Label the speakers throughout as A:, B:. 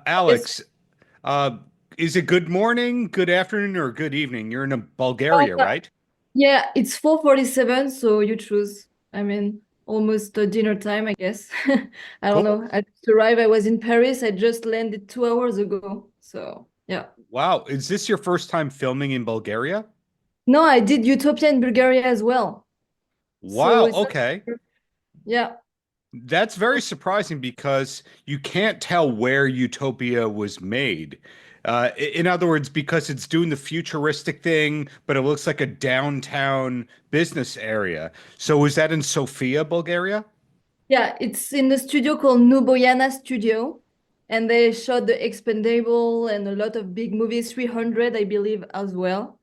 A: Yes.
B: Alix, uh, is it good morning, good afternoon, or good evening? You're in Bulgaria,
A: Uh,
B: right?
A: yeah, it's 4:47, so you choose. I mean, almost dinner time, I guess. I don't
B: Cool.
A: know. I just arrived. I was in Paris. I just landed 2 hours ago. So, yeah.
B: Wow. Is this your first time filming in Bulgaria?
A: No, I did Utopia in Bulgaria as well. So
B: Wow.
A: it's not,
B: Okay.
A: yeah.
B: That's very surprising because you can't tell where Utopia was made. In other words, because it's doing the futuristic thing, but it looks like a downtown business area. So was that in Sofia, Bulgaria?
A: Yeah, it's in the studio called Nuboyana Studio. And they shot The Expendable and a lot of big movies, 300, I believe, as well.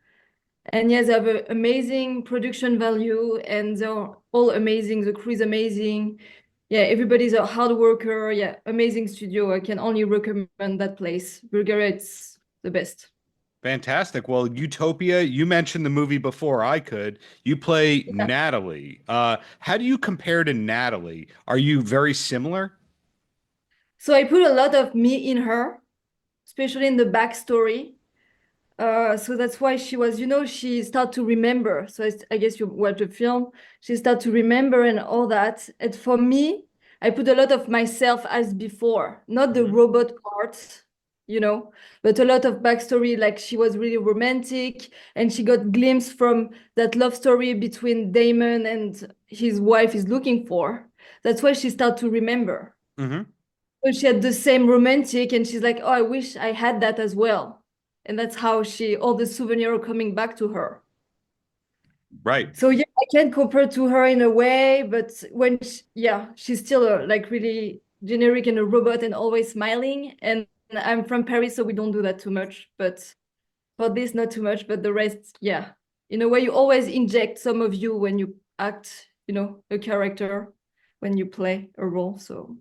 A: And yes, they have an amazing production value and they're all amazing. The crew is amazing. Yeah, everybody's a hard worker. Yeah, amazing studio. I can only recommend that place. Bulgaria, it's the best.
B: Fantastic. Well, Utopia, you mentioned the movie before I could. You play
A: Yeah.
B: Natalie. How do you compare to Natalie? Are you very similar?
A: So I put a lot of me in her, especially in the backstory. So that's why she was, she started to remember. So I guess you watch the film. She started to remember and all that. And for me, I put a lot of myself as before, not the
B: Hmm.
A: robot part, but a lot of backstory. Like she was really romantic, and she got glimpse from that love story between Damon and his wife is looking for. That's why she started to remember.
B: Hmm.
A: So she had the same romantic, and she's like, "Oh, I wish I had that as well." And that's how all the souvenirs are coming back to her.
B: Right.
A: So yeah, I can compare to her in a way, but yeah, she's still like really generic and a robot and always smiling. And I'm from Paris, so we don't do that too much. But for this, not too much. But the rest, yeah, in a way, you always inject some of you when you act, a character, when you play a role. So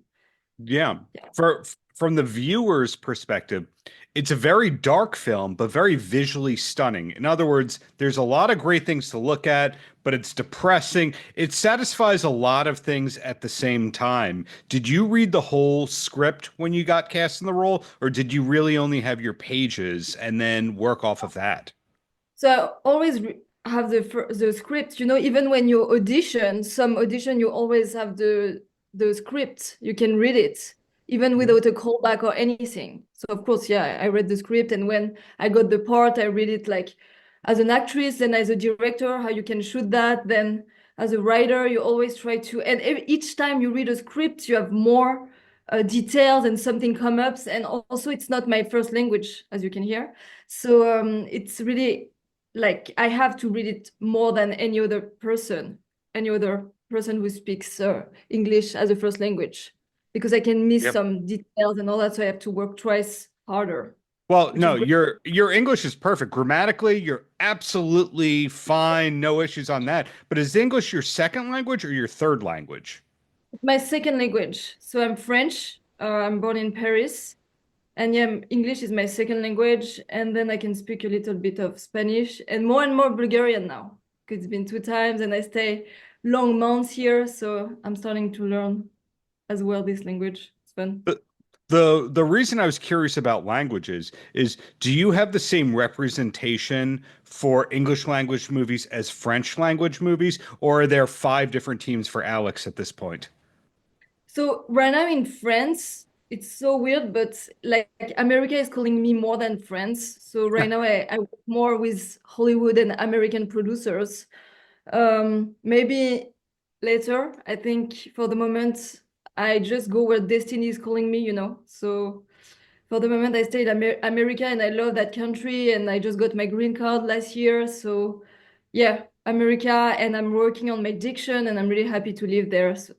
B: Yeah.
A: yeah.
B: From the viewer's perspective, it's a very dark film, but very visually stunning. In other words, there's a lot of great things to look at, but it's depressing. It satisfies a lot of things at the same time. Did you read the whole script when you got cast in the role, or did you really only have your pages and then work off of that?
A: So I always have the script, even when you audition, some audition, you always have the script. You can read it, even
B: Mhm.
A: without a callback or anything. So of course, yeah, I read the script, and when I got the part, I read it like as an actress and as a director, how you can shoot that. Then as a writer, you always try to, and each time you read a script, you have more details and something come up. And also, it's not my first language, as you can hear. So it's really like I have to read it more than any other person who speaks English as a first language, because I can miss
B: Yep.
A: some details and all that. So I have to work twice harder,
B: Well,
A: which is
B: no,
A: great.
B: your English is perfect. Grammatically, you're absolutely fine. No issues on that. But is English your second language or your third language?
A: My second language. So I'm French. I'm born in Paris. And yeah, English is my second language. And then I can speak a little bit of Spanish and more Bulgarian now. 'Cause it's been 2 times and I stay long months here. So I'm starting to learn as well this language. It's fun.
B: The the reason I was curious about languages is do you have the same representation for English language movies as French language movies, or are there five different teams for Alex at this point?
A: So right now in France, it's so weird, but like America is calling me more than France. So right now I work more with Hollywood and American producers. Maybe later, I think for the moment, I just go where destiny is calling me. So for the moment, I stay in America and I love that country and I just got my green card last year. So yeah, America, and I'm working on my diction and I'm really happy to live there. So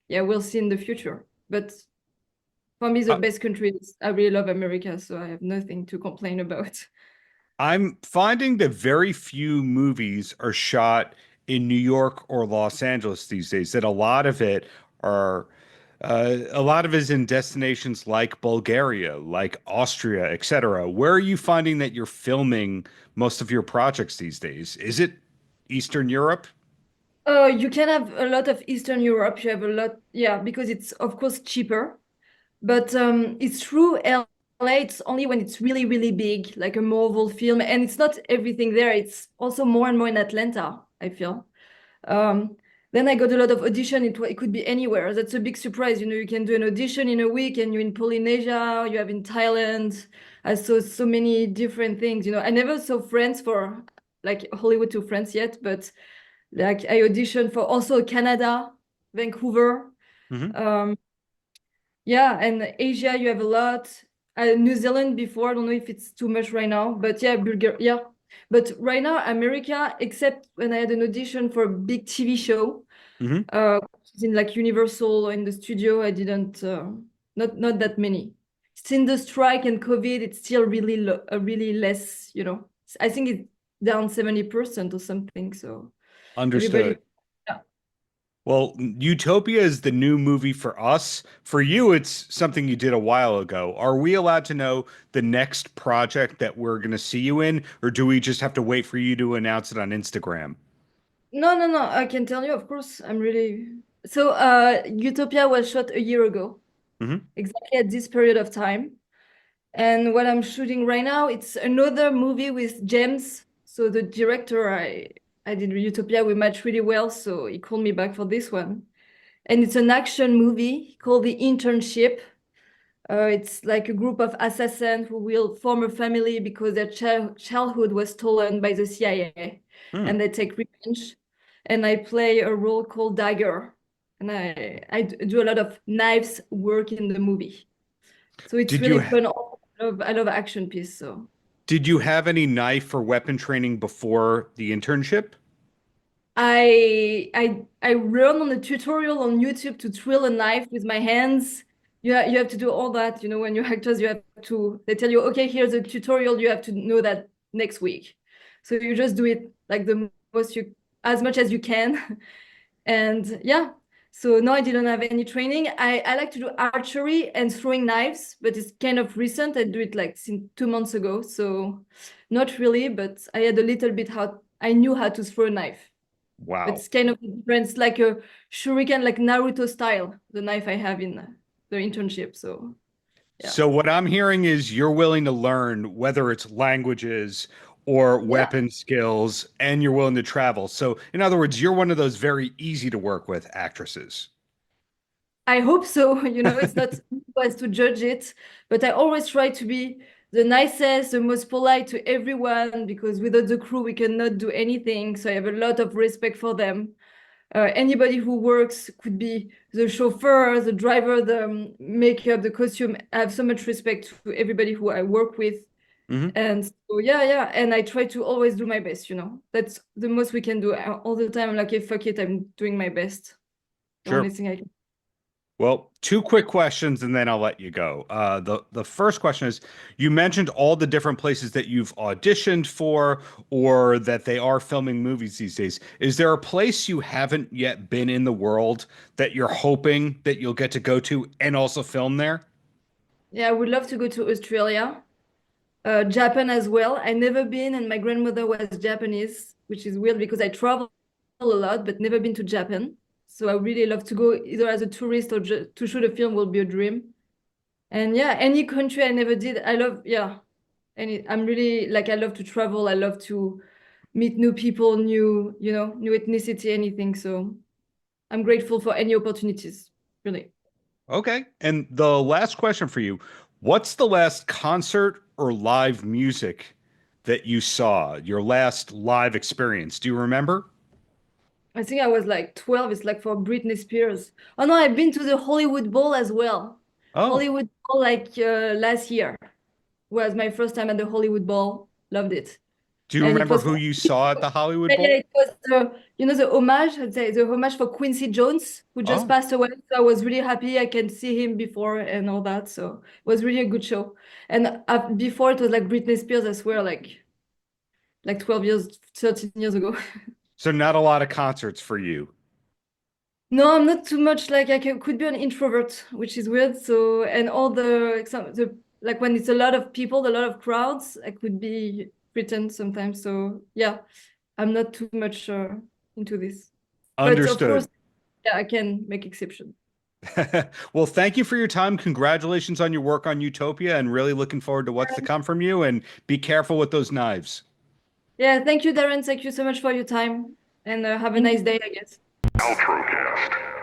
A: yeah, we'll see in the future. But for me, the
B: Uh,
A: best country is I really love America, so I have nothing to complain about.
B: I'm finding that very few movies are shot in New York or Los Angeles these days, that are a lot of it is in destinations like Bulgaria, like Austria, etc. Where are you finding that you're filming most of your projects these days? Is it Eastern Europe?
A: You can have a lot of Eastern Europe. You have a lot, yeah, because it's of course cheaper. But it's true, LA, it's only when it's really, really big, like a Marvel film. And it's not everything there. It's also more and more in Atlanta, I feel. Um, then I got a lot of audition. It could be anywhere. That's a big surprise. You know, you can do an audition in a week and you're in Polynesia, you have in Thailand. I saw so many different things. You know, I never saw Friends for like Hollywood to Friends yet, but like I auditioned for also Canada, Vancouver.
B: Mhm.
A: Um, yeah, and Asia, you have a lot. New Zealand before, I don't know if it's too much right now, but yeah, Bulgaria. Yeah. But right now, America, except when I had an audition for a big TV show,
B: Mhm.
A: in like Universal or in the studio, I didn't, not that many. Since the strike and COVID, it's still really really less, you know. I think it's down 70% or something. So everybody,
B: Understood.
A: yeah.
B: Well, Utopia is the new movie for us. For you, it's something you did a while ago. Are we allowed to know the next project that we're going to see you in, or do we just have to wait for you to announce it on Instagram?
A: No, no, no. I can tell you, of course, I'm really. So, Utopia was shot a year ago,
B: Hmm.
A: exactly at this period of time. And what I'm shooting right now, it's another movie with James. So the director, I did Utopia, we matched really well, so he called me back for this one. And it's an action movie called The Internship. It's like a group of assassins who will form a family because their childhood was stolen by the CIA,
B: Hmm.
A: and they take revenge. And I play a role called Dagger, and I do a lot of knives work in the movie. So it's
B: Did you
A: really fun. I love action piece. So
B: did you have any knife or weapon training before the internship?
A: I learned on a tutorial on YouTube to drill a knife with my hands. You have to do all that, you know, when you're actors, you have to, they tell you, okay, here's a tutorial, you have to know that next week. So you just do it like the most you, as much as you can. And yeah, so no, I didn't have any training. I like to do archery and throwing knives, but it's kind of recent. I do it like since 2 months ago. So not really, but I had a little bit how I knew how to throw a knife. But
B: Wow.
A: it's kind of different. It's like a shuriken, like Naruto style, the knife I have in the internship. So yeah.
B: So what I'm hearing is you're willing to learn whether it's languages or
A: Yeah.
B: weapon skills, and you're willing to travel. So in other words, you're one of those very easy to work with actresses.
A: I hope so. You know, it's not us to judge it, but I always try to be the nicest, the most polite to everyone because without the crew, we cannot do anything. So I have a lot of respect for them. Anybody who works could be the chauffeur, the driver, the makeup, the costume. I have so much respect to everybody who I work with.
B: Hmm.
A: And so, yeah, yeah. And I try to always do my best, you know. That's the most we can do. All the time, I'm like, okay, fuck it, I'm doing my best. The only
B: Sure.
A: thing I can.
B: Well, two quick questions and then I'll let you go. The first question is, you mentioned all the different places that you've auditioned for or that they are filming movies these days. Is there a place you haven't yet been in the world that you're hoping that you'll get to go to and also film there?
A: Yeah, I would love to go to Australia, Japan as well. I never been, and my grandmother was Japanese, which is weird because I travel a lot, but never been to Japan. So I really love to go either as a tourist or to shoot a film will be a dream. And yeah, any country I never did, I love, yeah. And I'm really like, I love to travel. I love to meet new people, new, you know, new ethnicity, anything. So I'm grateful for any opportunities, really.
B: Okay. And the last question for you, what's the last concert or live music that you saw? Your last live experience? Do you remember?
A: I think I was like 12. It's like for Britney Spears. Oh no, I've been to the Hollywood Bowl as well.
B: Oh,
A: Hollywood Bowl like last year was my first time at the Hollywood Bowl. Loved it.
B: do you
A: And it
B: remember
A: was
B: who you saw at the Hollywood
A: yeah, yeah,
B: Bowl?
A: it was the you know the homage, I'd say the homage for Quincy Jones, who just
B: Oh,
A: passed away. So I was really happy I can see him before and all that. So it was really a good show. And before it was like Britney Spears, I swear, like 12 years, 13 years ago.
B: so not a lot of concerts for you.
A: No, I'm not too much like could be an introvert, which is weird. So and all the like when it's a lot of people, a lot of crowds, I could be pretend sometimes. So yeah, I'm not too much into this. But of course,
B: Understood.
A: yeah, I can make exception.
B: Well, thank you for your time. Congratulations on your work on Utopia, and really looking forward to what's to come from you. And be careful with those knives.
A: Yeah, thank you, Darren. Thank you so much for your time, and have a nice day, I guess.
C: Paltrocast.